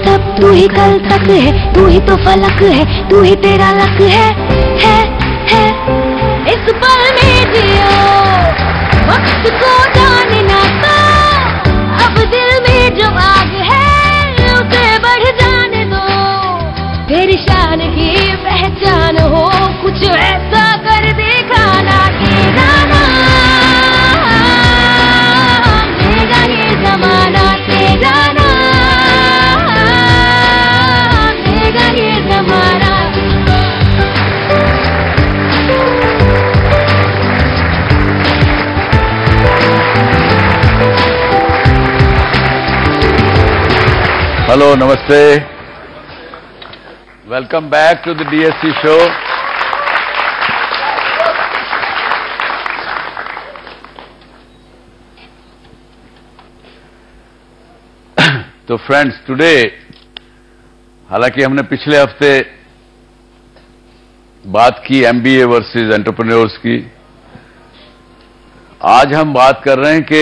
सब, तू ही कल तक है, तू ही तो फलक है, तू ही तेरा लक है। इस पल में जियो, वक्त को जानना तो, अब दिल में जो आग है उसे बढ़ जाने दो। तेरी शान की पहचान हो, कुछ ऐसा कर दिखाना कि जाना देगा ये जमाना, तेरा नाम देगा ये जमाना। हेलो, नमस्ते। Welcome back to the DSC शो। तो फ्रेंड्स, टुडे, हालांकि हमने पिछले हफ्ते बात की MBA वर्सेस एंटरप्रेन्योर्स की, आज हम बात कर रहे हैं कि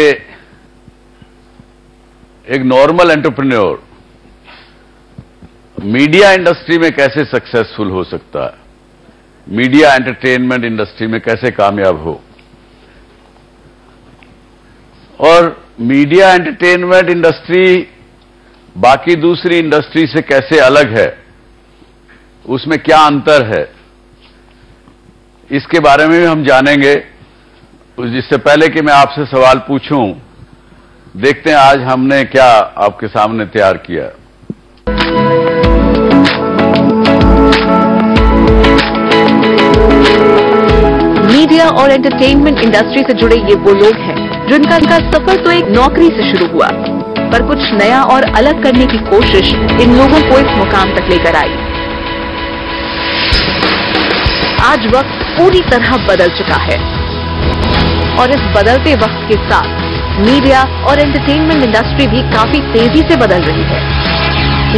एक नॉर्मल एंटरप्रेन्योर मीडिया इंडस्ट्री में कैसे सक्सेसफुल हो सकता है, मीडिया एंटरटेनमेंट इंडस्ट्री में कैसे कामयाब हो, और मीडिया एंटरटेनमेंट इंडस्ट्री बाकी दूसरी इंडस्ट्री से कैसे अलग है, उसमें क्या अंतर है, इसके बारे में भी हम जानेंगे। जिससे पहले कि मैं आपसे सवाल पूछूं, देखते हैं आज हमने क्या आपके सामने तैयार किया। मीडिया और एंटरटेनमेंट इंडस्ट्री से जुड़े ये वो लोग हैं जिनका सफर तो एक नौकरी से शुरू हुआ, पर कुछ नया और अलग करने की कोशिश इन लोगों को इस मुकाम तक लेकर आई। आज वक्त पूरी तरह बदल चुका है और इस बदलते वक्त के साथ मीडिया और एंटरटेनमेंट इंडस्ट्री भी काफी तेजी से बदल रही है।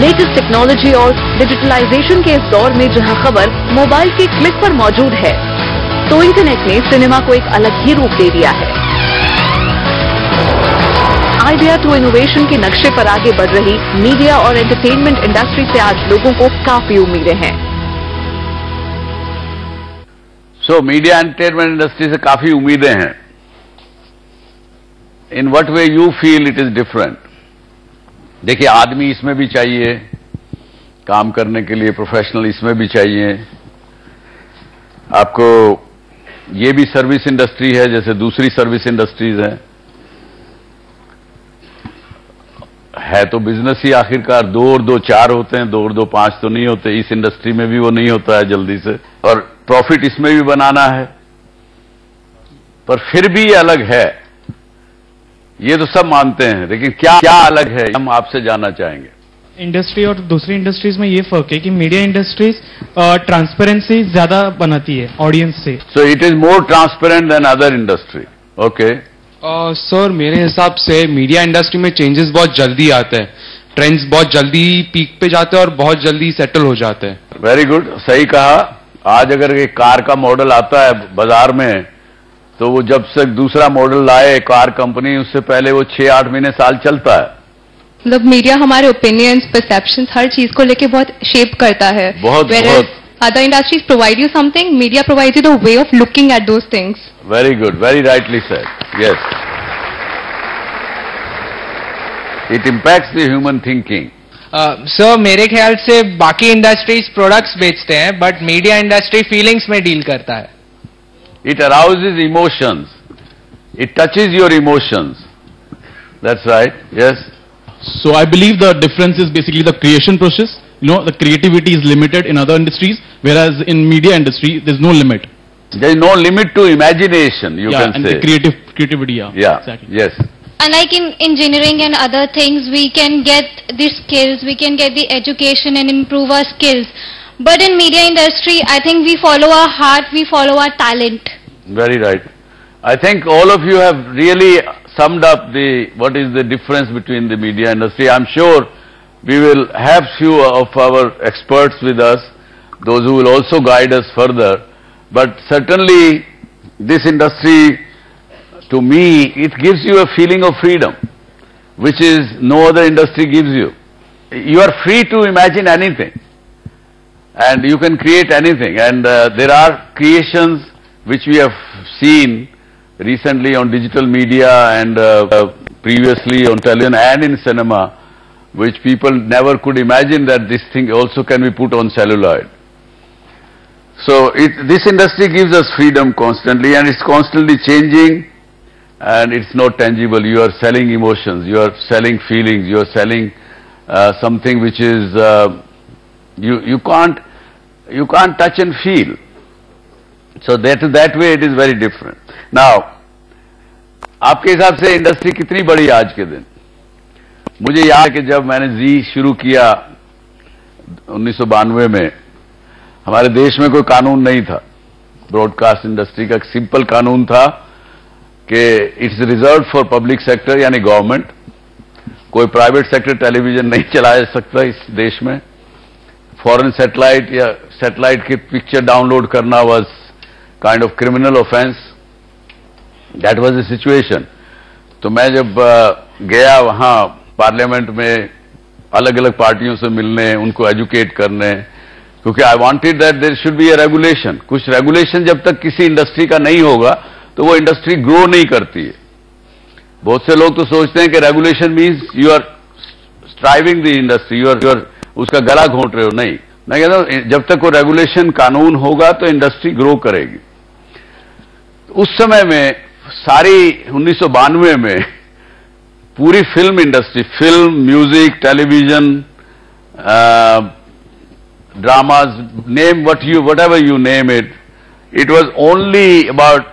लेटेस्ट टेक्नोलॉजी और डिजिटलाइजेशन के इस दौर में जहां खबर मोबाइल के क्लिक पर मौजूद है, तो इंटरनेट ने सिनेमा को एक अलग ही रूप दे दिया है। आइडिया टू इनोवेशन के नक्शे पर आगे बढ़ रही मीडिया और एंटरटेनमेंट इंडस्ट्री से आज लोगों को काफी उम्मीदें हैं। मीडिया एंटरटेनमेंट इंडस्ट्री से काफी उम्मीदें हैं। In what way you feel it is different? देखिए, आदमी इसमें भी चाहिए काम करने के लिए, प्रोफेशनल इसमें भी चाहिए। आपको ये भी सर्विस इंडस्ट्री है जैसे दूसरी सर्विस इंडस्ट्रीज हैं, है तो बिजनेस ही आखिरकार। 2 और 2 4 होते हैं, 2 और 2 5 तो नहीं होते। इस इंडस्ट्री में भी वो नहीं होता है जल्दी से, और प्रॉफिट इसमें भी बनाना है, पर फिर भी ये अलग है, ये तो सब मानते हैं। लेकिन क्या क्या अलग है, हम आपसे जानना चाहेंगे। इंडस्ट्री और दूसरी इंडस्ट्रीज में ये फर्क है कि मीडिया इंडस्ट्रीज ट्रांसपेरेंसी ज्यादा बनाती है ऑडियंस से। So it is more transparent than other industry. Okay sir, मेरे हिसाब से मीडिया इंडस्ट्री में चेंजेस बहुत जल्दी आते हैं, ट्रेंड्स बहुत जल्दी पीक पे जाते हैं और बहुत जल्दी सेटल हो जाते हैं। वेरी गुड, सही कहा। आज अगर एक कार का मॉडल आता है बाजार में, तो वो जब से दूसरा मॉडल लाए कार कंपनी, उससे पहले वो 6-8 महीने साल चलता है। मतलब मीडिया हमारे ओपिनियंस, परसेप्शंस, हर चीज को लेके बहुत शेप करता है। बहुत other industries provide you something, media provide you the way of looking at those things. Very good, very rightly said, yes. It impacts the human thinking. Sir, मेरे ख्याल से बाकी इंडस्ट्रीज प्रोडक्ट्स बेचते हैं, बट मीडिया इंडस्ट्री फीलिंग्स में deal करता है। It arouses emotions. It touches your emotions. That's right. Yes. So I believe the difference is basically the creation process. You know, the creativity is limited in other industries, whereas in media industry, there's no limit. There is no limit to imagination, you can and say. The creativity, Yeah. Exactly. Yes. And like in engineering and other things, we can get the skills, we can get the education and improve our skills. But in media industry, I think we follow our heart, we follow our talent. Very right. I think all of you have really summed up what is the difference between the media industry. I'm sure we will have few of our experts with us, those who will also guide us further. But certainly this industry, to me, it gives you a feeling of freedom, which is no other industry gives you. you are free to imagine anything and you can create anything, and there are creations which we have seen recently on digital media and previously on television and in cinema, which people never could imagine that this thing also can be put on celluloid. So this industry gives us freedom constantly, and it's constantly changing, and it's not tangible. You are selling emotions, you are selling feelings, you are selling something which is you can't touch and feel. So that way it is very different. Now, आपके हिसाब से industry कितनी बड़ी आज के दिन? मुझे याद है कि जब मैंने जी शुरू किया 1992 में, हमारे देश में कोई कानून नहीं था ब्रॉडकास्ट इंडस्ट्री का। एक सिंपल कानून था कि it's reserve for public sector, यानी गवर्नमेंट। कोई प्राइवेट सेक्टर टेलीविजन नहीं चलाया सकता इस देश में। फॉरेन सैटेलाइट या सैटेलाइट की पिक्चर डाउनलोड करना was kind of criminal offence. That was the situation. तो मैं जब गया वहां पार्लियामेंट में अलग अलग पार्टियों से मिलने, उनको एजुकेट करने, क्योंकि I wanted that there should be a regulation. कुछ रेगुलेशन जब तक किसी इंडस्ट्री का नहीं होगा तो वो इंडस्ट्री ग्रो नहीं करती है। बहुत से लोग तो सोचते हैं कि regulation means you are striving the industry, you are उसका गला घोंट रहे हो। नहीं, मैं कहता हूं जब तक वो रेगुलेशन कानून होगा तो इंडस्ट्री ग्रो करेगी। उस समय में सारी 1992 में पूरी film industry, film, music, television, dramas, name whatever you name it, it was only about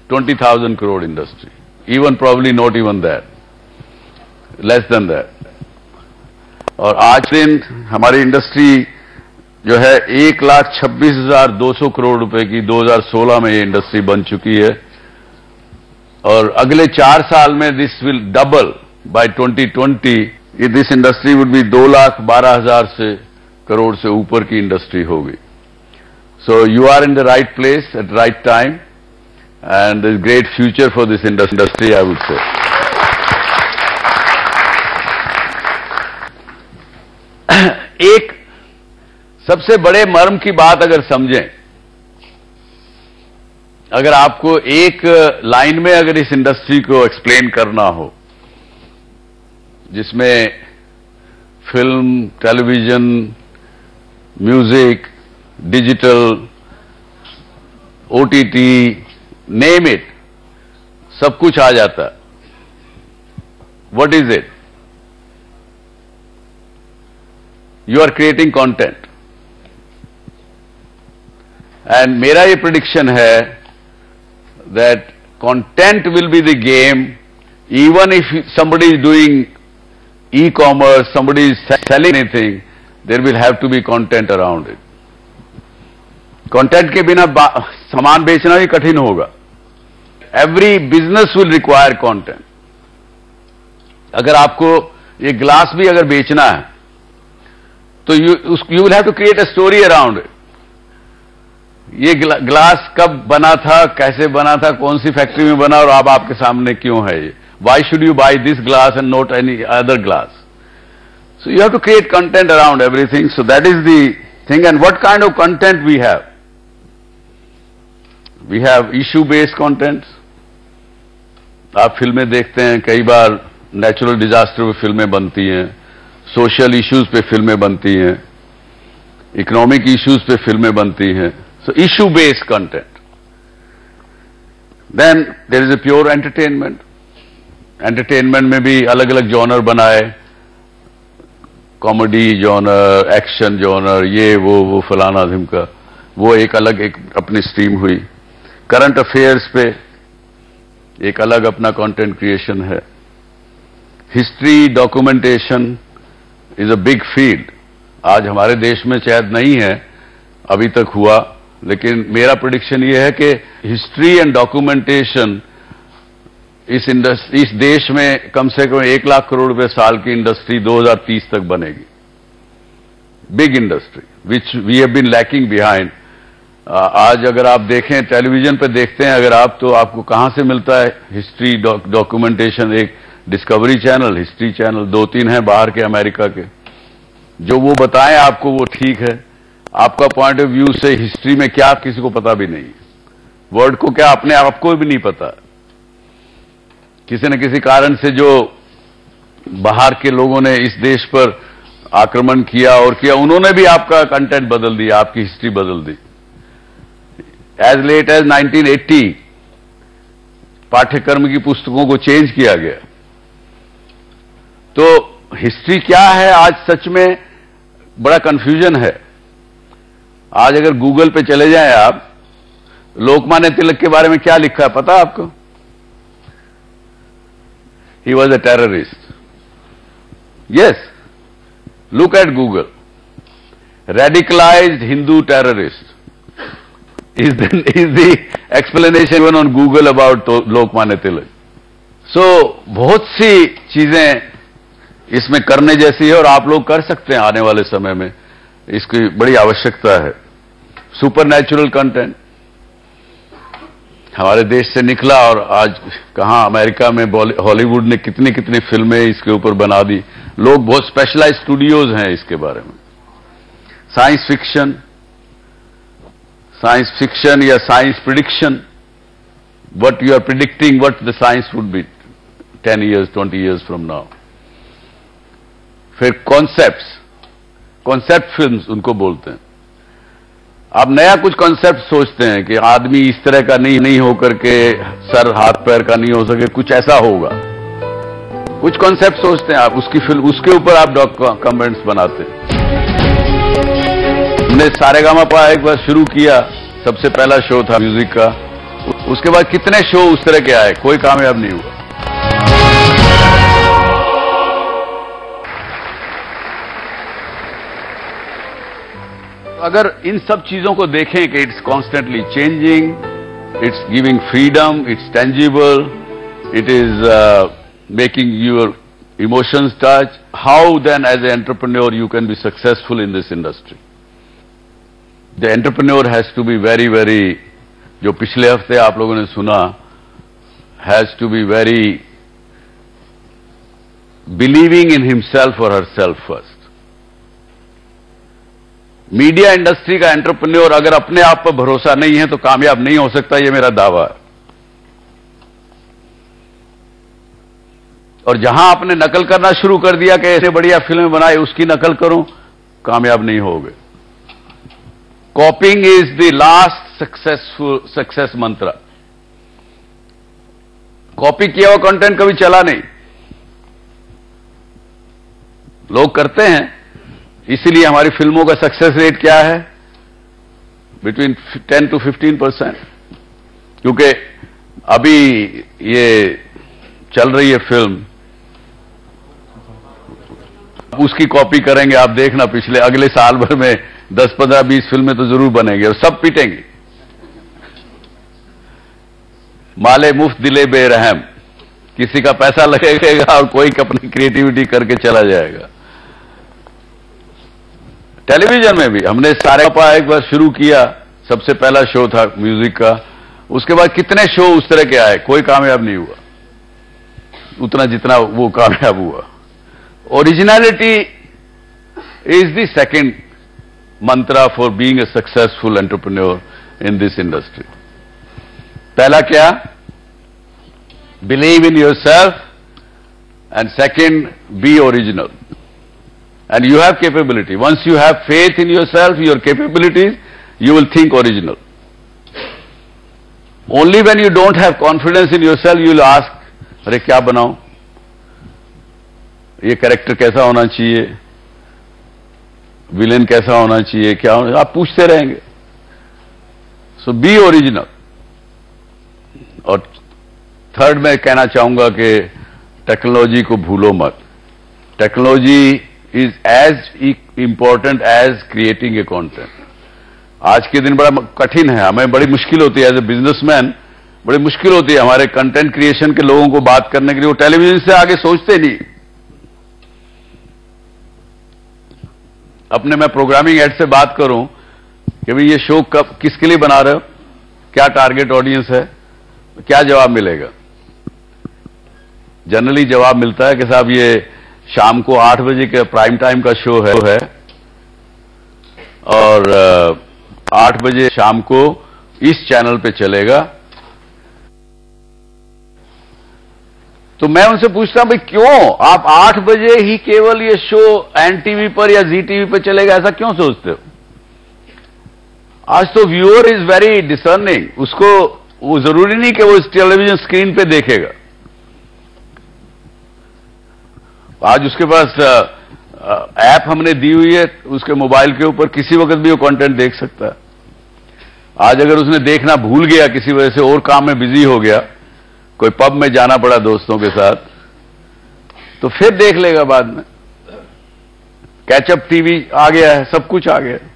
20,000 crore industry, even probably not even that, less than that. और आज दिन हमारी इंडस्ट्री जो है 1,26,200 करोड़ रुपए की 2016 में ये इंडस्ट्री बन चुकी है, और अगले 4 साल में this will double by 2020। This industry would be 2,12,000 से करोड़ से ऊपर की इंडस्ट्री होगी। So you are in the right place at right time, and there is great future for this industry, I would say. एक सबसे बड़े मर्म की बात अगर समझें, अगर आपको एक लाइन में अगर इस इंडस्ट्री को एक्सप्लेन करना हो, जिसमें film, television, music, digital, OTT, name it, सब कुछ आ जाता है, what is it? You are creating content. And मेरा ये प्रेडिक्शन है that content will be the game, even if somebody is doing e-commerce, somebody is selling anything, there will have to be content around it. कंटेंट के बिना सामान बेचना ही कठिन होगा। Every business will require content. अगर आपको ये ग्लास भी अगर बेचना है तो you will have to create a story around it. ये ग्लास कब बना था, कैसे बना था, कौन सी फैक्ट्री में बना, और अब आपके सामने क्यों है ये? Why should you buy this glass and not any other glass? So you have to create content around everything. So that is the thing. And what kind of content we have? We have issue-based content. आप फिल्में देखते हैं, कई बार natural disaster पे फिल्में बनती हैं, social issues पे फिल्में बनती हैं, इकोनॉमिक इश्यूज पे फिल्में बनती हैं। So issue-based content. Then there is a pure entertainment. Entertainment में भी अलग अलग जॉनर बनाए, कॉमेडी जॉनर, एक्शन जॉनर, ये वो फलाना ढिमका, वो एक अलग एक अपनी स्ट्रीम हुई। करंट अफेयर्स पे एक अलग अपना कंटेंट क्रिएशन है। History, documentation is a big field. आज हमारे देश में शायद नहीं है, अभी तक हुआ, लेकिन मेरा प्रेडिक्शन ये है कि हिस्ट्री एंड डॉक्यूमेंटेशन इस देश में कम से कम 1 लाख करोड़ रुपए साल की इंडस्ट्री 2030 तक बनेगी। Big industry which we have been lacking behind. आज अगर आप देखें, टेलीविजन पे देखते हैं अगर आप, तो आपको कहां से मिलता है हिस्ट्री डॉक्यूमेंटेशन? एक डिस्कवरी चैनल, हिस्ट्री चैनल, 2-3 हैं बाहर के, अमेरिका के, जो वो बताएं आपको वो ठीक है, आपका पॉइंट ऑफ व्यू से हिस्ट्री में क्या किसी को पता भी नहीं, वर्ल्ड को क्या अपने आप को भी नहीं पता। किसी न किसी कारण से जो बाहर के लोगों ने इस देश पर आक्रमण किया और किया, उन्होंने भी आपका कंटेंट बदल दिया, आपकी हिस्ट्री बदल दी। एज लेट एज 1980 पाठ्यक्रम की पुस्तकों को चेंज किया गया। तो हिस्ट्री क्या है आज सच में बड़ा कंफ्यूजन है। आज अगर गूगल पे चले जाएं आप, लोकमान्य तिलक के बारे में क्या लिखा है पता है आपको? He was a terrorist. Yes, look at Google, radicalised Hindu terrorist is the explanation even on Google about Lokmanya Tilak. So बहुत सी चीजें इसमें करने जैसी है और आप लोग कर सकते हैं आने वाले समय में, इसकी बड़ी आवश्यकता है। सुपर नेचुरल कंटेंट हमारे देश से निकला और आज कहां अमेरिका में हॉलीवुड ने कितनी कितनी फिल्में इसके ऊपर बना दी। लोग बहुत स्पेशलाइज्ड स्टूडियोज हैं इसके बारे में। साइंस फिक्शन या science prediction, what you are predicting what the science would be 10 years, 20 years from now. फिर कॉन्सेप्ट फिल्म्स उनको बोलते हैं। आप नया कुछ कॉन्सेप्ट सोचते हैं कि आदमी इस तरह का नहीं हो करके सर हाथ पैर का नहीं हो सके, कुछ ऐसा होगा, कुछ कॉन्सेप्ट सोचते हैं आप, उसकी फिल्म, उसके ऊपर आप कमेंट्स बनाते हैं। हमने सारेगामापा एक बार शुरू किया, सबसे पहला शो था म्यूजिक का, उसके बाद कितने शो उस तरह के आए, कोई कामयाब नहीं हुआ। अगर इन सब चीजों को देखें कि it's constantly changing, it's giving freedom, it's tangible, it is making your emotions touch, how then as a entrepreneur you can be successful in this industry. The entrepreneur has to be very very, जो पिछले हफ्ते आप लोगों ने सुना, has to be very believing in himself और herself first. Media industry का entrepreneur अगर अपने आप पर भरोसा नहीं है तो कामयाब नहीं हो सकता, यह मेरा दावा है। और जहां आपने नकल करना शुरू कर दिया कि ऐसे बढ़िया फिल्में बनाए, उसकी नकल करो, कामयाब नहीं होगे। कॉपिंग इज द लास्ट सक्सेस मंत्र। कॉपी किया हुआ कंटेंट कभी चला नहीं, लोग करते हैं, इसीलिए हमारी फिल्मों का सक्सेस रेट क्या है, बिटवीन 10 to 15%। क्योंकि अभी ये चल रही है फिल्म, उसकी कॉपी करेंगे, आप देखना पिछले अगले साल भर में 10, 15, 20 फिल्में तो जरूर बनेंगे और सब पिटेंगे। माले मुफ्त दिले बेरहम, किसी का पैसा लगेगा और कोई अपनी क्रिएटिविटी करके चला जाएगा। टेलीविजन में भी हमने सारेगामापा एक बार शुरू किया, सबसे पहला शो था म्यूजिक का, उसके बाद कितने शो उस तरह के आए, कोई कामयाब नहीं हुआ उतना जितना वो कामयाब हुआ। Originality is the second Mantra for being a successful entrepreneur in this industry. पहला क्या? Believe in yourself, and second B original. And you have capability. Once you have faith in yourself, your capabilities, you will think original. Only when you don't have confidence in yourself, you will ask, अरे क्या बनाऊं? ये character कैसा होना चाहिए? Villain कैसा होना चाहिए? क्या होना? आप पूछते रहेंगे। So be original. और थर्ड मैं कहना चाहूंगा कि टेक्नोलॉजी को भूलो मत। Technology is as important as creating a content. आज के दिन बड़ा कठिन है, हमें बड़ी मुश्किल होती है एज ए बिजनेसमैन, बड़ी मुश्किल होती है हमारे कंटेंट क्रिएशन के लोगों को बात करने के लिए। वो टेलीविजन से आगे सोचते नहीं। अपने मैं प्रोग्रामिंग हेड से बात करूं कि भाई ये शो कब किसके लिए बना रहे हो, क्या टारगेट ऑडियंस है, क्या जवाब मिलेगा? जनरली जवाब मिलता है कि साहब ये शाम को 8 बजे का प्राइम टाइम का शो है और 8 बजे शाम को इस चैनल पे चलेगा। तो मैं उनसे पूछता हूं भाई क्यों आप 8 बजे ही केवल ये शो एनटीवी पर या जी टीवी पर चलेगा, ऐसा क्यों सोचते हो? आज तो व्यूअर इज वेरी डिसर्निंग, उसको वो जरूरी नहीं कि वो इस टेलीविजन स्क्रीन पे देखेगा। आज उसके पास ऐप हमने दी हुई है, उसके मोबाइल के ऊपर किसी वक्त भी वो कंटेंट देख सकता है। आज अगर उसने देखना भूल गया किसी वजह से और काम में बिजी हो गया, कोई पब में जाना पड़ा दोस्तों के साथ, तो फिर देख लेगा बाद में। कैचअप टीवी आ गया है, सब कुछ आ गया है,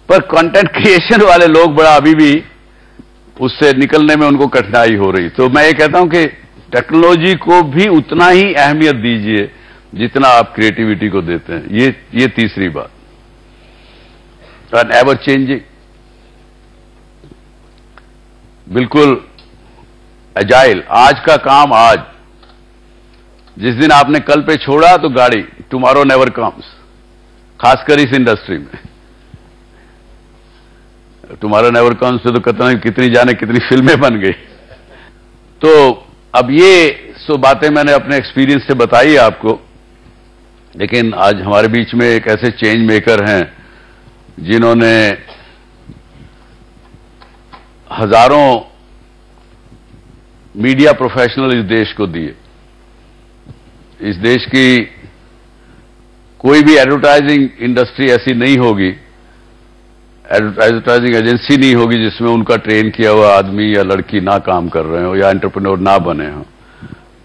पर कंटेंट क्रिएशन वाले लोग बड़ा अभी भी उससे निकलने में उनको कठिनाई हो रही। तो मैं ये कहता हूं कि टेक्नोलॉजी को भी उतना ही अहमियत दीजिए जितना आप क्रिएटिविटी को देते हैं। ये तीसरी बात, एंड एवर चेंजिंग, बिल्कुल एजाइल। आज का काम आज, जिस दिन आपने कल पे छोड़ा तो गाड़ी, टुमारो नेवर कम्स, खासकर इस इंडस्ट्री में। टुमारो नेवर कम्स पे तो कितनी जाने कितनी फिल्में बन गई। तो अब ये सो बातें मैंने अपने एक्सपीरियंस से बताई आपको, लेकिन आज हमारे बीच में एक ऐसे चेंज मेकर हैं जिन्होंने हजारों मीडिया प्रोफेशनल इस देश को दिए। इस देश की कोई भी एडवर्टाइजिंग इंडस्ट्री ऐसी नहीं होगी, एडवर्टाइजिंग एजेंसी नहीं होगी जिसमें उनका ट्रेन किया हुआ आदमी या लड़की ना काम कर रहे हो या एंटरप्रेन्योर ना बने हो।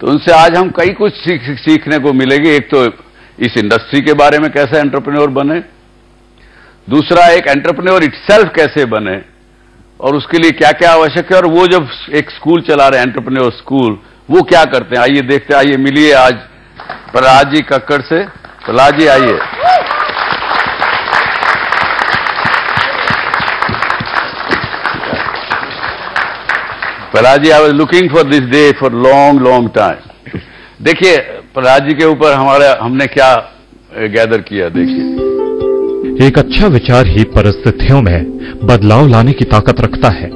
तो उनसे आज हम कई कुछ सीखने को मिलेगी। एक तो इस इंडस्ट्री के बारे में कैसे एंटरप्रेन्योर बने, दूसरा एक एंटरप्रेन्योर इटसेल्फ कैसे बने और उसके लिए क्या क्या आवश्यक है, और वो जब एक स्कूल चला रहे हैं एंटरप्रेन्योर स्कूल, वो क्या करते हैं, आइए देखते हैं। आइए मिलिए आज प्रहलाद जी कक्कड़ से। प्रहलाद जी आइए। Prahlad ji, I was looking for this day for long time. देखिए प्रहलाद जी के ऊपर हमने क्या गैदर किया, देखिए। एक अच्छा विचार ही परिस्थितियों में बदलाव लाने की ताकत रखता है।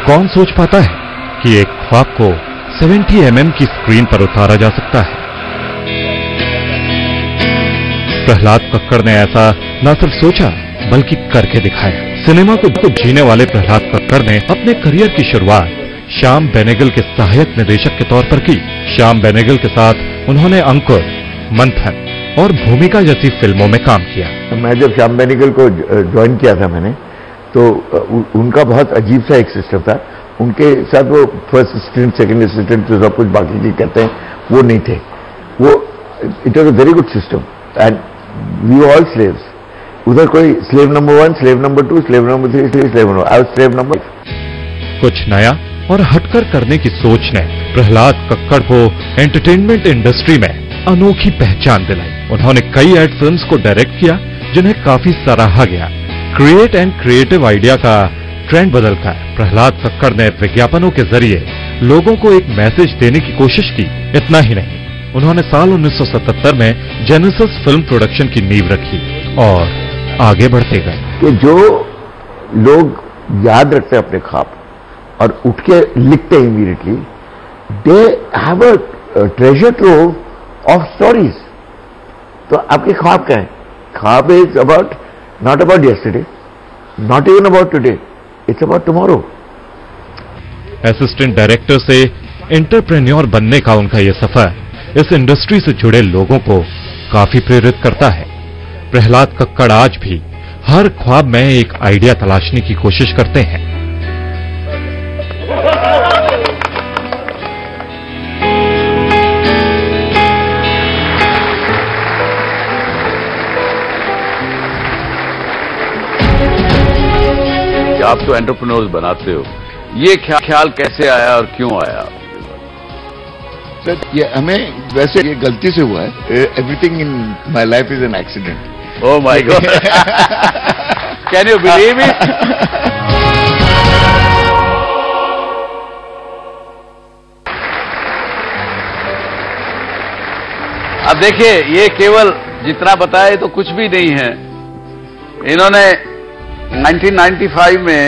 कौन सोच पाता है कि एक ख्वाब को 70 mm की स्क्रीन पर उतारा जा सकता है। प्रहलाद कक्कड़ ने ऐसा न सिर्फ सोचा बल्कि करके दिखाया। सिनेमा को जीने वाले प्रहलाद कक्कड़ ने अपने करियर की शुरुआत श्याम बेनेगल के सहायक निदेशक के तौर पर की। श्याम बेनेगल के साथ उन्होंने अंकुर, मंथन और भूमिका जैसी फिल्मों में काम किया। मैं जब श्याम बेनेगल को ज्वाइन किया था मैंने, तो उनका बहुत अजीब सा एक सिस्टम था। उनके साथ वो फर्स्ट असिस्टेंट, सेकंड असिस्टेंट, जो सब कुछ बाकी की कहते हैं, वो नहीं थे। वो it was a very good system and we all slaves. उधर कोई slave number 1, slave number 2, slave number 3, slave number, I was slave number. कुछ नया और हटकर करने की सोच ने प्रहलाद कक्कड़ को एंटरटेनमेंट इंडस्ट्री में अनोखी पहचान दिलाई। उन्होंने कई एड फिल्म्स को डायरेक्ट किया जिन्हें काफी सराहा गया। क्रिएट एंड क्रिएटिव आइडिया का ट्रेंड बदलकर प्रहलाद कक्कड़ ने विज्ञापनों के जरिए लोगों को एक मैसेज देने की कोशिश की। इतना ही नहीं, उन्होंने साल 1977 में जेनेसिस फिल्म प्रोडक्शन की नींव रखी और आगे बढ़ते गए। कि जो लोग याद रखते हैं अपने ख्वाब और उठ के लिखते हैं immediately, they have a treasure trove of stories. तो आपके ख्वाब क्या है? ख्वाब is about, not about yesterday, not even about today, it's about tomorrow. Assistant director से एंटरप्रेन्योर बनने का उनका यह सफर इस इंडस्ट्री से जुड़े लोगों को काफी प्रेरित करता है। प्रहलाद कक्कड़ आज भी हर ख्वाब में एक आइडिया तलाशने की कोशिश करते हैं। आप तो एंटरप्रेन्योर्स बनाते हो, ये ख्याल कैसे आया और क्यों आया? सर, ये हमें वैसे ये गलती से हुआ है। Everything in my life is an accident. Oh my God! Can you believe it? अब देखिए, ये केवल जितना बताया तो कुछ भी नहीं है। इन्होंने 1995 में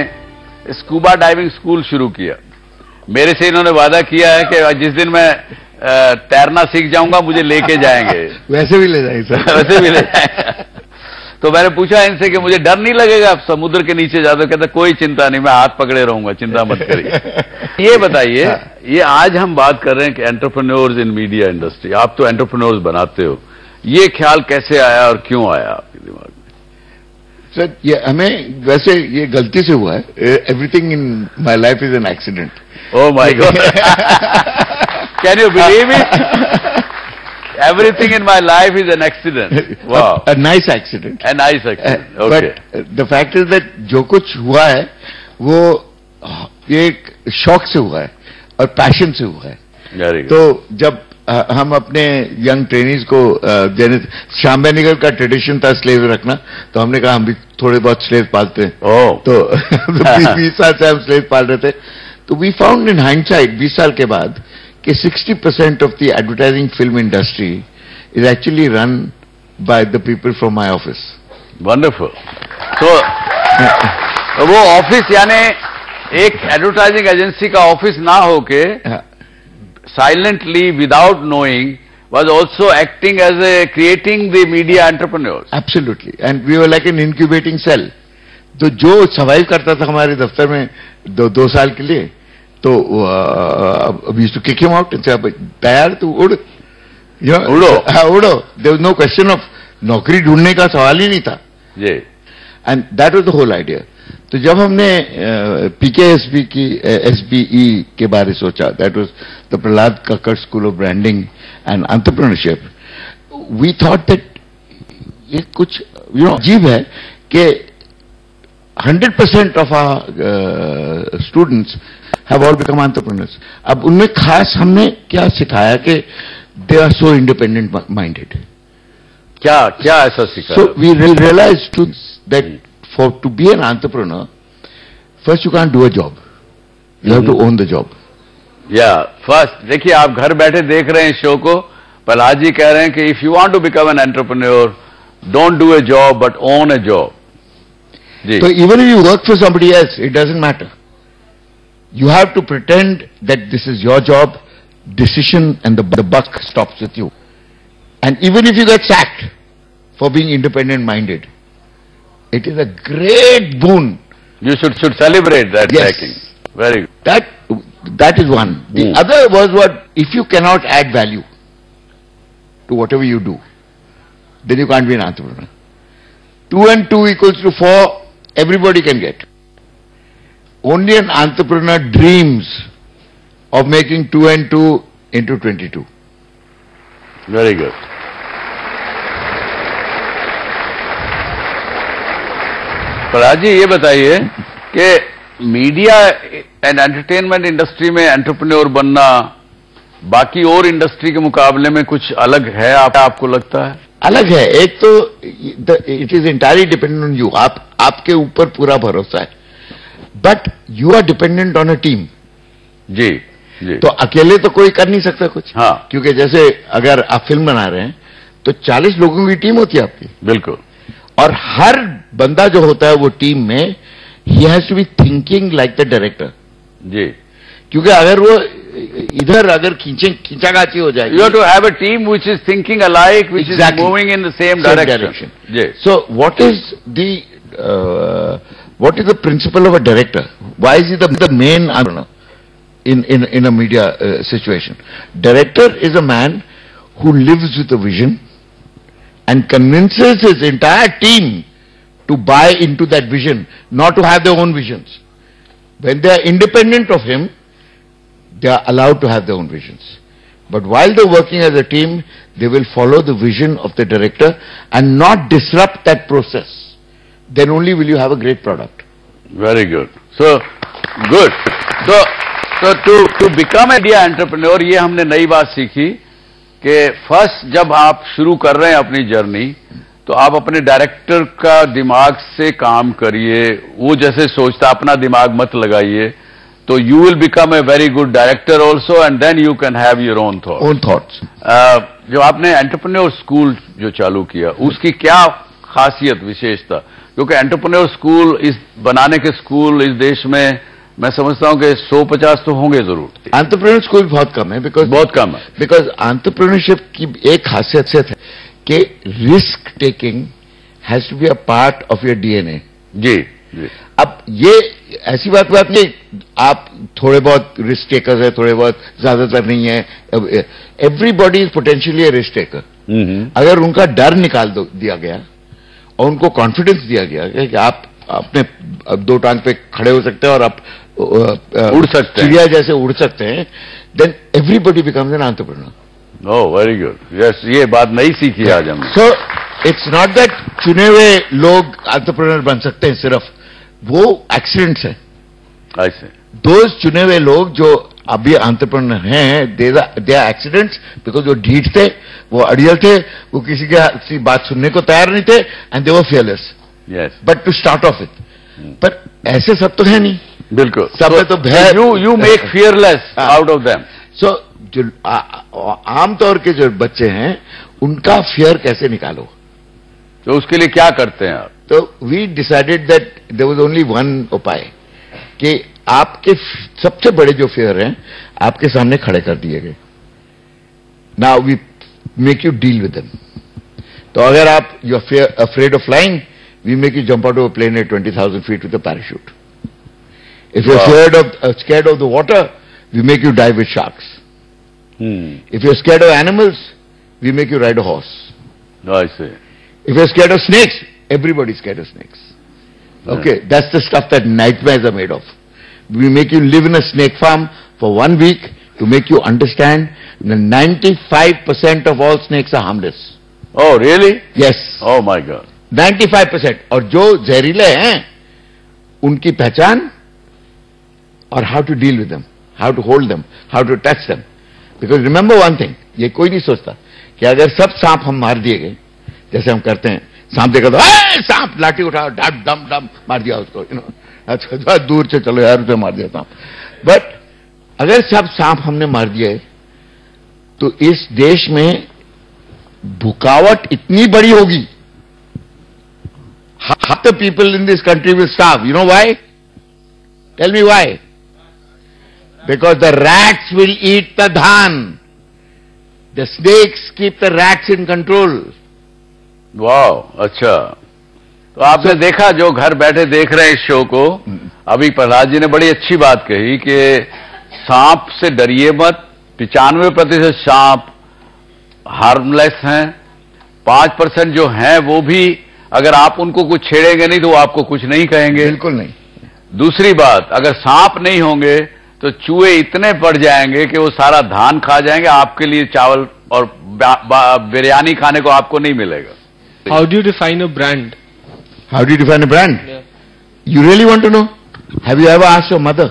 स्कूबा डाइविंग स्कूल शुरू किया। मेरे से इन्होंने वादा किया है कि जिस दिन मैं तैरना सीख जाऊंगा मुझे लेके जाएंगे। वैसे भी ले जाएंगे सर। वैसे भी ले जाएंगे। तो मैंने पूछा इनसे कि मुझे डर नहीं लगेगा आप समुद्र के नीचे जाते? कहते कोई चिंता नहीं, मैं हाथ पकड़े रहूंगा, चिंता मत करिए। ये बताइए, ये आज हम बात कर रहे हैं कि एंटरप्रेन्योर्स इन मीडिया इंडस्ट्री, आप तो एंटरप्रेन्योर्स बनाते हो, ये ख्याल कैसे आया और क्यों आया आपके दिमाग में? सर, ये हमें वैसे ये गलती से हुआ है। Everything in my life is an accident. Oh my God, can you believe it? Everything in my life is an accident. Wow. A nice accident. A nice accident. Okay. But the fact is that जो कुछ हुआ है वो एक शौक से हुआ है और पैशन से हुआ है। Very good. तो जब हम अपने यंग ट्रेनिज को श्याम बेनेगल का ट्रेडिशन था स्लेव रखना, तो हमने कहा हम भी थोड़े बहुत स्लेव पालते हैं। तो 20 साल से हम स्लेव पाल रहे थे। तो वी फाउंड इन हाइंडसाइट 20 साल के बाद कि 60% of the advertising film industry is actually run by the people from my office. Wonderful. So, वो ऑफिस यानी एक एडवर्टाइजिंग एजेंसी का ऑफिस ना होके silently without knowing was also acting as a creating the media entrepreneurs. Absolutely. And we were like an incubating cell. तो जो survive करता था हमारे दफ्तर में 2 साल के लिए, तो we used to kick him out and say, तैयार तू उड़, उड़ो। हाँ उड़ो। There was no question of नौकरी ढूंढने का सवाल ही नहीं था। जी। And that was the whole idea. तो जब हमने PKSB की SBE के बारे में सोचा, that was the Prahlad Kakkar School of Branding and Entrepreneurship, we thought that ये कुछ अजीब है कि 100% of our students have all become entrepreneurs. अब उनमें खास हमने क्या सिखाया कि they are so independent minded. क्या ऐसा सिखाया? So we realized that to be an entrepreneur, first you can't do a job. You have to own the job. Yeah, first देखिए, आप घर बैठे देख रहे हैं शो को, प्रहलाद जी कह रहे हैं कि if you want to become an entrepreneur, don't do a job but own a job. Ji. So even if you work for somebody else, it doesn't matter. You have to pretend that this is your job, decision, and the buck stops with you. And even if you get sacked for being independent-minded, it is a great boon. You should celebrate that sacking. Very good. That is one. The other was if you cannot add value to whatever you do, then you can't be an entrepreneur. 2 and 2 equals to 4, everybody can get. Only an entrepreneur dreams of making 2 and 2 into 22. Very good. Prahlad ji, ये बताइए कि media and entertainment industry में entrepreneur बनना बाकी और industry के मुकाबले में कुछ अलग है, आपको लगता है? अलग है। एक तो it is entirely dependent on you, आपके ऊपर पूरा भरोसा है, but you are dependent on a team. जी जी। तो अकेले तो कोई कर नहीं सकता कुछ। हाँ। क्योंकि जैसे अगर आप फिल्म बना रहे हैं तो 40 लोगों की टीम होती है आपकी। बिल्कुल। और हर बंदा जो होता है वो टीम में ही has to be thinking like the director. जी। क्योंकि अगर वो इधर अगर खींचागाची हो जाएगी, you have to have a team which is thinking alike, which is moving in the same direction. जी। So what is the principle of a director? Why is the main in a media situation? Director is a man who lives with a vision and convinces his entire team to buy into that vision, not to have their own visions. When they are independent of him, they are allowed to have their own visions. But while they're working as a team, they will follow the vision of the director and not disrupt that process. Then only will you have a great product. Very good. So, good. So to become a media entrepreneur, ये हमने नई बात सीखी कि first जब आप शुरू कर रहे हैं अपनी जर्नी, तो आप अपने डायरेक्टर का दिमाग से काम करिए। वो जैसे सोचता, अपना दिमाग मत लगाइए। तो you will become a very good director also, and then you can have your own thoughts. Own thoughts. जो आपने एंटरप्रेन्योर स्कूल जो चालू किया, उसकी क्या खासियत विशेषता? क्योंकि एंटरप्रेन्योर स्कूल इस बनाने के स्कूल इस देश में मैं समझता हूं कि 150 तो होंगे जरूर. एंटरप्रेन्योर स्कूल बहुत कम है, बहुत कम है. बिकॉज एंटरप्रेन्योरशिप की एक खासियत है कि risk taking has to be a part of your DNA. जी जी. अब ये ऐसी बात नहीं, आप थोड़े बहुत रिस्क टेकर्स है, थोड़े बहुत ज्यादातर नहीं है. Everybody is potentially A risk taker. अगर उनका डर निकाल दिया गया और उनको कॉन्फिडेंस दिया गया कि आप अपने दो टांग पे खड़े हो सकते हैं और आप उड़ सकते हैं, चिड़िया जैसे उड़ सकते हैं, then everybody becomes an entrepreneur. Oh very good. Yes, ये बात नहीं सीखी आज हमने. सो इट्स नॉट दैट चुने हुए लोग एंटरप्रेन्योर बन सकते हैं, सिर्फ वो एक्सीडेंट्स है. ऐसे दोज चुने हुए लोग जो अभी एंटरप्रेन्योर हैं, दे आर एक्सीडेंट्स बिकॉज वो ढीठ थे, वो अड़ियल थे, वो किसी की बात सुनने को तैयार नहीं थे, and they were fearless. Yes. But to start off with. पर ऐसे सब तो है नहीं. बिल्कुल. सब में तो भय. You make fearless out of them. So जो आमतौर के जो बच्चे हैं उनका फियर कैसे निकालो? तो उसके लिए क्या करते हैं आप? तो we decided that there was only one उपाय कि आपके सबसे बड़े जो फियर हैं आपके सामने खड़े कर दिए गए. Now we make you deal with them. तो अगर आप you are afraid of flying, we make you jump out of a plane at 20,000 feet with a parachute. If you're scared of the water, we make you dive with sharks. If you're scared of animals, we make you ride a horse. I see. If you're scared of snakes, everybody's scared of snakes. Okay, that's the stuff that nightmares are made of. We make you live in a snake farm for 1 week to make you understand that 95% of all snakes are harmless. Oh, really? Yes. Oh my God. 95%. और जो जहरीले हैं उनकी पहचान और how to deal with them, how to hold them, how to touch them. Because remember one thing, ये कोई नहीं सोचता कि अगर सब सांप हम मार दिए गए, जैसे हम करते हैं, सांप देखा तो सांप, लाठी उठाओ, डम डम डम मार दिया उसको, अच्छा दूर से चलो यार, उसे मार दिया सांप. बट अगर सब सांप हमने मार दिए तो इस देश में भुकावट इतनी बड़ी होगी, half the people in this country will starve. You know why? Tell me why. Because the rats will eat the dhan. The snakes keep the rats in control. Wow, अच्छा. तो आपने देखा, जो घर बैठे देख रहे हैं इस शो को, अभी प्रहलाद जी ने बड़ी अच्छी बात कही कि सांप से डरिए मत. 95% सांप हार्मलेस हैं. 5% जो हैं वो भी अगर आप उनको कुछ छेड़ेंगे नहीं तो वो आपको कुछ नहीं कहेंगे. बिल्कुल नहीं. दूसरी बात, अगर सांप नहीं होंगे तो चूहे इतने बढ़ जाएंगे कि वो सारा धान खा जाएंगे. आपके लिए चावल और बिरयानी खाने को आपको नहीं मिलेगा. How do you define a brand? How do you define a brand? Yeah. You really want to know? Have you ever asked your mother?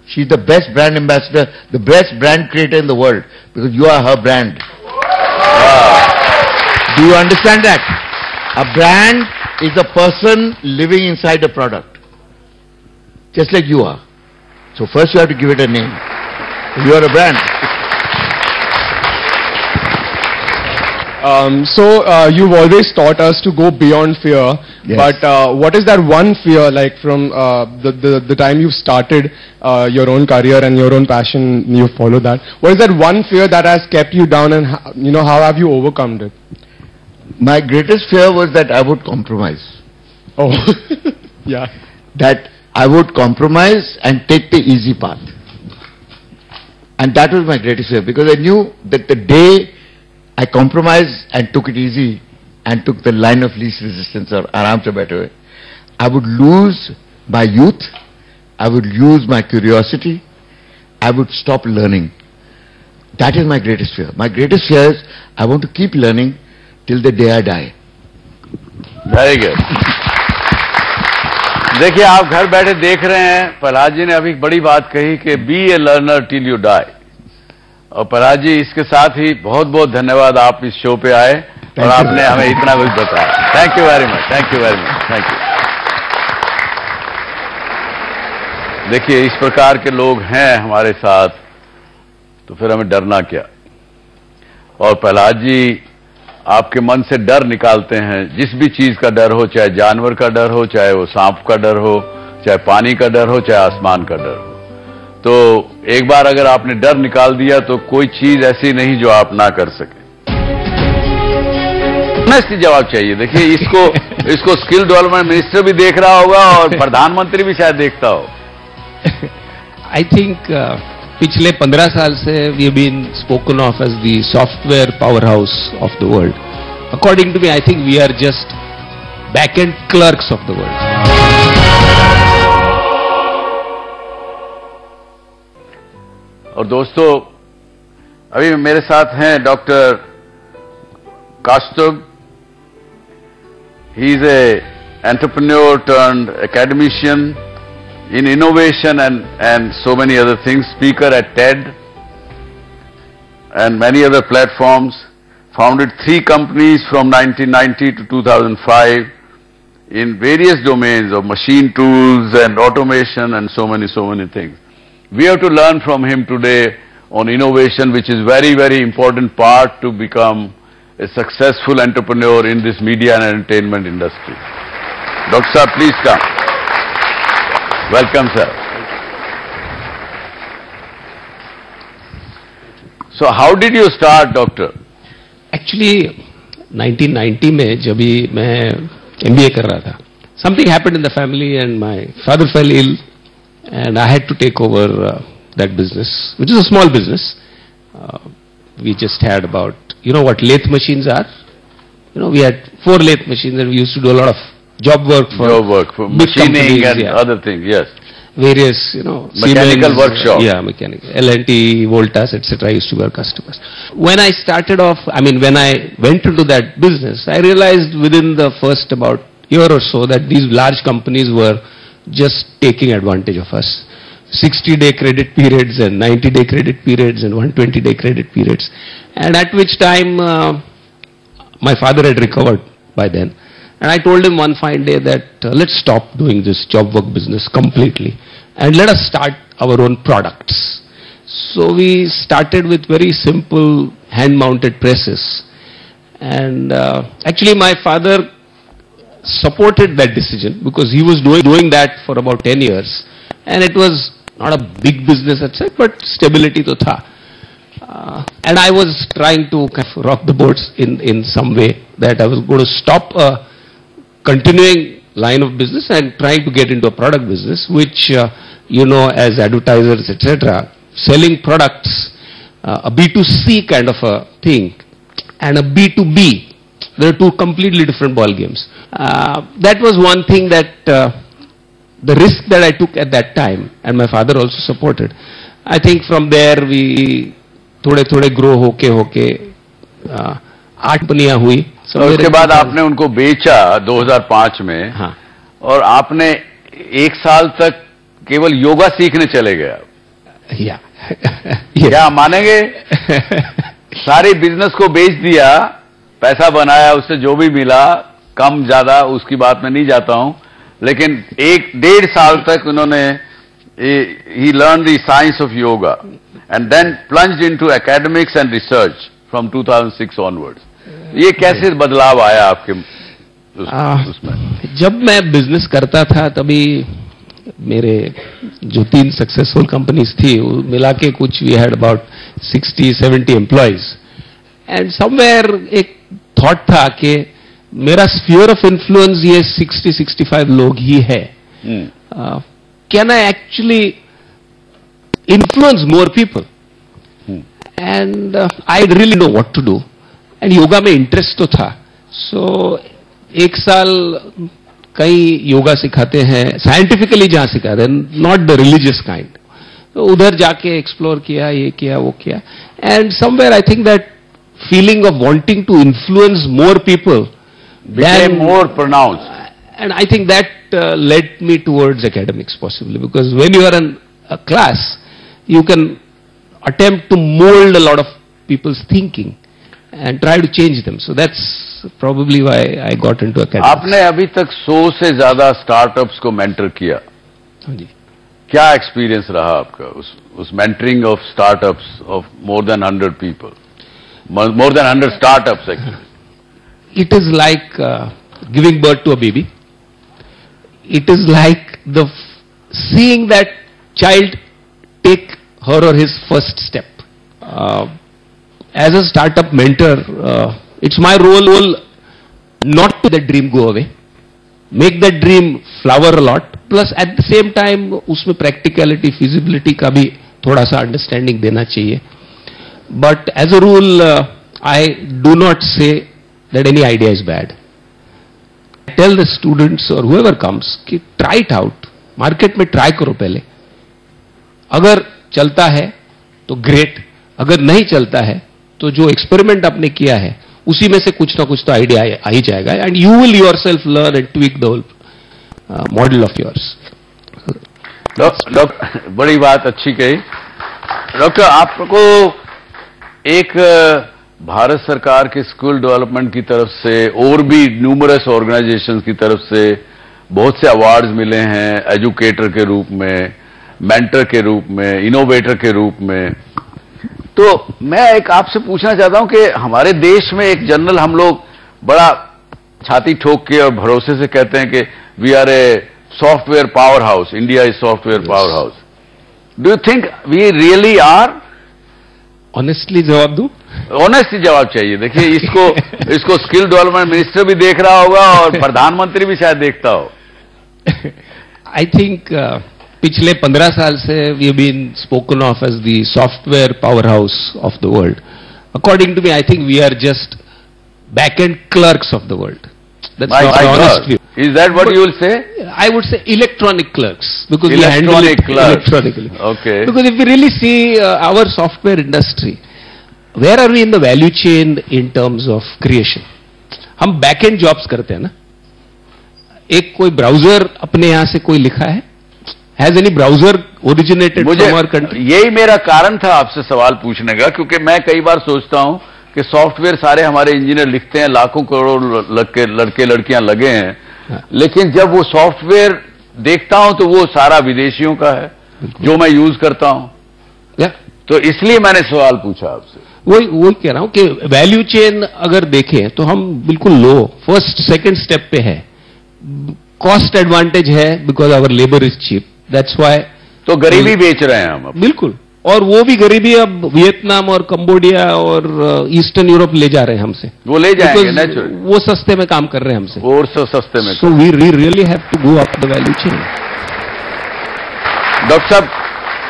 She's the best brand ambassador, the best brand creator in the world, because you are her brand. Do you understand that? A brand is a person living inside a product, just like you are. So first you have to give it a name. You are a brand. You've always taught us to go beyond fear. Yes. But what is that one fear, like from the time you started your own career and your own passion, you follow that? What is that one fear that has kept you down, and how have you overcome it? My greatest fear was that I would compromise. Oh, yeah. That I would compromise and take the easy path. And that was my greatest fear, because I knew that the day I compromised and took it easy and took the line of least resistance, or aram se baithe hue, I would lose my youth, I would lose my curiosity, I would stop learning. That is my greatest fear. My greatest fear is I want to keep learning till the day I die. Very good. देखिए, आप घर बैठे देख रहे हैं, प्रहलाद जी ने अभी बड़ी बात कही कि be a learner till you die. और प्रहलाद जी, इसके साथ ही बहुत बहुत धन्यवाद, आप इस शो पे आए और आपने हमें इतना कुछ बताया. Thank you very much. Thank you very much. Thank you. देखिए इस प्रकार के लोग हैं हमारे साथ, तो फिर हमें डरना क्या। और प्रहलाद जी आपके मन से डर निकालते हैं, जिस भी चीज का डर हो, चाहे जानवर का डर हो, चाहे वो सांप का डर हो, चाहे पानी का डर हो, चाहे आसमान का डर हो। तो एक बार अगर आपने डर निकाल दिया तो कोई चीज ऐसी नहीं जो आप ना कर सके। इसकी जवाब चाहिए। देखिए इसको स्किल डेवलपमेंट मिनिस्टर भी देख रहा होगा और प्रधानमंत्री भी शायद देखता हो। आई थिंक पिछले 15 साल से we been spoken of as the software power house of the world. According to me I think we are just back end clerks of the world. और दोस्तों अभी मेरे साथ हैं doctor Kaustubh. He is a entrepreneur turned academician in innovation and so many other things, speaker at TED and many other platforms, founded 3 companies from 1990 to 2005 in various domains of machine tools and automation and so many things. We have to learn from him today on innovation, which is very important part to become a successful entrepreneur in this media and entertainment industry. Dr. Saab, please come. Welcome, sir. So how did you start, doctor? Actually 1990 में जब भी मैं MBA कर रहा था, something happened in the family and my father fell ill and I had to take over that business, which is a small business. We just had about, you know what lathe machines are? You know, we had 4 lathe machines and we used to do a lot of job work for big machining and yeah. other things, yes. Various, you know, mechanical Siemens, workshop. Yeah, mechanical. L&T, Voltas, etc. I used to be our customers. When I started off, I mean, when I went into that business, I realized within the first about year or so that these large companies were just taking advantage of us. 60-day credit periods and 90-day credit periods and 120-day credit periods. And at which time my father had recovered by then. And I told him one fine day that let's stop doing this job work business completely and let us start our own products. So we started with very simple hand-mounted presses. And actually my father supported that decision because he was doing that for about 10 years. And it was not a big business itself, but stability to tha. And I was trying to kind of rock the boats in some way that I was going to stop a continuing line of business and trying to get into a product business, which, you know, as advertisers, etc., selling products, a B2C kind of a thing, and a B2B, there are 2 completely different ball games. That was one thing that the risk that I took at that time, and my father also supported. I think from there we थोड़े grow होके 8 कंपनियां हुई। तो उसके बाद आपने उनको बेचा 2005 में। हाँ। और आपने 1 साल तक केवल योगा सीखने चले गए। या क्या मानेंगे? सारे बिजनेस को बेच दिया, पैसा बनाया, उससे जो भी मिला कम ज्यादा उसकी बात में नहीं जाता हूं, लेकिन 1-1.5 साल तक उन्होंने he learned the science of yoga and then plunged into academics and research from 2006 onwards. ये कैसे बदलाव आया आपके उसमें? जब मैं बिजनेस करता था तभी मेरे जो 3 सक्सेसफुल कंपनीज थी मिला के कुछ we had about 60-70 employees and somewhere एक थॉट था कि मेरा स्फीयर ऑफ इन्फ्लुएंस ये 60-65 लोग ही है। Can I actually influence more people? And I really know what to do and yoga में इंटरेस्ट तो था। सो 1 साल कई योगा सिखाते हैं साइंटिफिकली जहां सिखाते हैं, नॉट द रिलीजियस काइंड, तो उधर जाके एक्सप्लोर किया, ये किया वो किया and somewhere I think that feeling of wanting to influence more people became more pronounced, and I think that led me towards academics possibly, because when you are in a class you can attempt to mold a lot of people's thinking and try to change them. So that's probably why I got into academics. आपने अभी तक 100 से ज्यादा startups को mentor किया। हाँ जी। क्या experience रहा आपका उस mentoring of startups of more than 100 people, more than 100 startups actually? It is like giving birth to a baby. It is like seeing that child take her or his first step. As a startup mentor, it's my role not to let the dream go away, make that dream flower a lot, plus at the same time उसमें practicality, feasibility का भी थोड़ा सा understanding देना चाहिए. But as a rule, I do not say that any idea is bad. I tell the students or whoever comes कि try it out, market में try करो पहले. अगर चलता है तो ग्रेट, अगर नहीं चलता है तो जो एक्सपेरिमेंट आपने किया है उसी में से कुछ ना कुछ तो आइडिया आ ही जाएगा, and you will yourself learn and tweak the whole model of yours. Doctor, बड़ी बात अच्छी कही. डॉक्टर, आपको एक भारत सरकार के स्किल डेवलपमेंट की तरफ से और भी न्यूमरस ऑर्गेनाइजेशंस की तरफ से बहुत से अवार्ड्स मिले हैं, एजुकेटर के रूप में, मेंटर के रूप में, इनोवेटर के रूप में. तो मैं एक आपसे पूछना चाहता हूं कि हमारे देश में एक जनरल हम लोग बड़ा छाती ठोक के और भरोसे से कहते हैं कि we are a software power house, India is software power house. Do you think we really are? Honestly जवाब दूं? ऑनेस्टली जवाब चाहिए. देखिए, इसको स्किल डेवलपमेंट मिनिस्टर भी देख रहा होगा और प्रधानमंत्री भी शायद देखता हो. आई थिंक पिछले 15 साल से we have been spoken of as the software power house of the world. According to me, I think we are just back end clerks of the world. That's my not honest view. Is that what you will say? I would say electronic clerks, because Electronic we handle it clerks. electronically. Okay. Because if we really see our software industry, where are we in the value chain in terms of creation? हम back end jobs करते हैं ना. एक कोई browser अपने यहां से कोई लिखा है? Has any browser originated from our country? यही मेरा कारण था आपसे सवाल पूछने का, क्योंकि मैं कई बार सोचता हूं कि सॉफ्टवेयर सारे हमारे इंजीनियर लिखते हैं, लाखों करोड़ लड़के लड़कियां लगे हैं, लेकिन जब वो सॉफ्टवेयर देखता हूं तो वो सारा विदेशियों का है जो मैं यूज करता हूं. तो इसलिए मैंने सवाल पूछा आपसे. वही कह रहा हूं कि वैल्यू चेन अगर देखें तो हम बिल्कुल लो फर्स्ट सेकंड स्टेप पे है. कॉस्ट एडवांटेज है because our labour is cheap, that's why. तो गरीबी बेच रहे हैं हम. बिल्कुल. और वो भी गरीबी अब वियतनाम और कंबोडिया और ईस्टर्न यूरोप ले जा रहे हैं हमसे. वो ले जाएंगे नेचुरली. वो सस्ते में काम कर रहे हैं हमसे. और सस्ते में. So we really have to go up the value chain. Doctor साहब,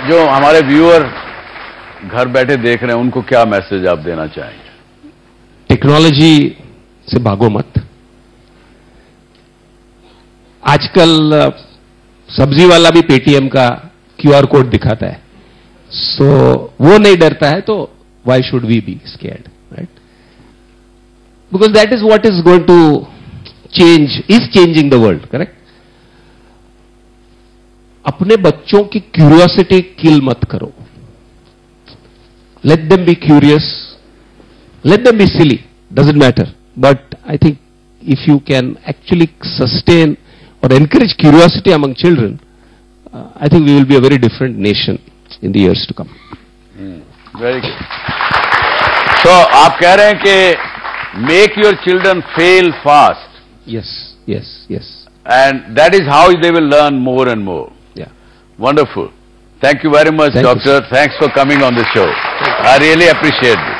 जो हमारे व्यूअर घर बैठे देख रहे हैं उनको क्या मैसेज आप देना चाहेंगे? टेक्नोलॉजी से भागो मत. आजकल सब्जी वाला भी पेटीएम का क्यूआर कोड दिखाता है, सो वो नहीं डरता है, तो why should we be scared, right? Because that is what is going to is changing the world, correct? अपने बच्चों की क्यूरियोसिटी किल मत करो. Let them be curious, let them be silly, doesn't matter. But I think if you can actually sustain or encourage curiosity among children, I think we will be a very different nation in the years to come. Very good. So, आप कह रहे हैं कि make your children fail fast. Yes. And that is how they will learn more and more. Yeah. Wonderful. Thank you very much, Doctor. Thanks for coming on the show. I really appreciate it.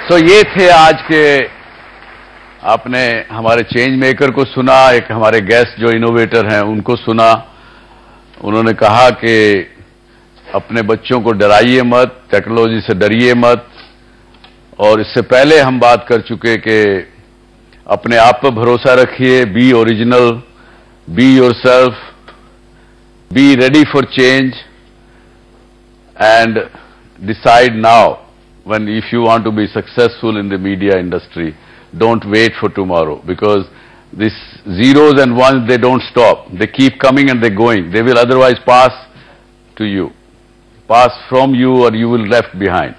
So, ये थे आज के, आपने हमारे change maker को सुना, एक हमारे गेस्ट जो इनोवेटर हैं उनको सुना. उन्होंने कहा कि अपने बच्चों को डराइए मत, टेक्नोलॉजी से डरिए मत. और इससे पहले हम बात कर चुके कि अपने आप पर भरोसा रखिए, B original, be yourself, be ready for change, and decide now when if you want to be successful in the media industry. Don't wait for tomorrow, because these zeros and ones, they don't stop. They keep coming and they're going. They will otherwise pass to you, pass from you, or you will left behind.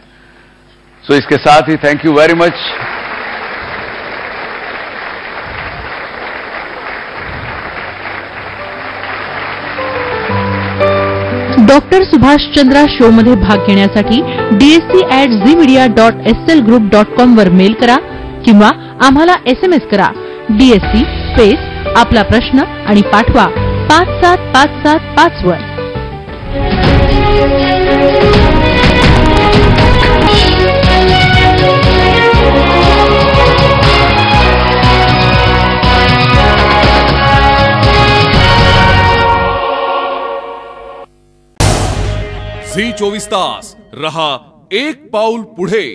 So iske saath hi thank you very much. Doctor Subhash Chandra show मध्ये भाग घेण्यासाठी dsc@zmedia.slgroup.com वर mail करा किंवा आम्हाला SMS करा. DSC space आपला प्रश्न आणि पाठवा 57575 वर. झी 24 तास रहा एक पाऊल पुढे.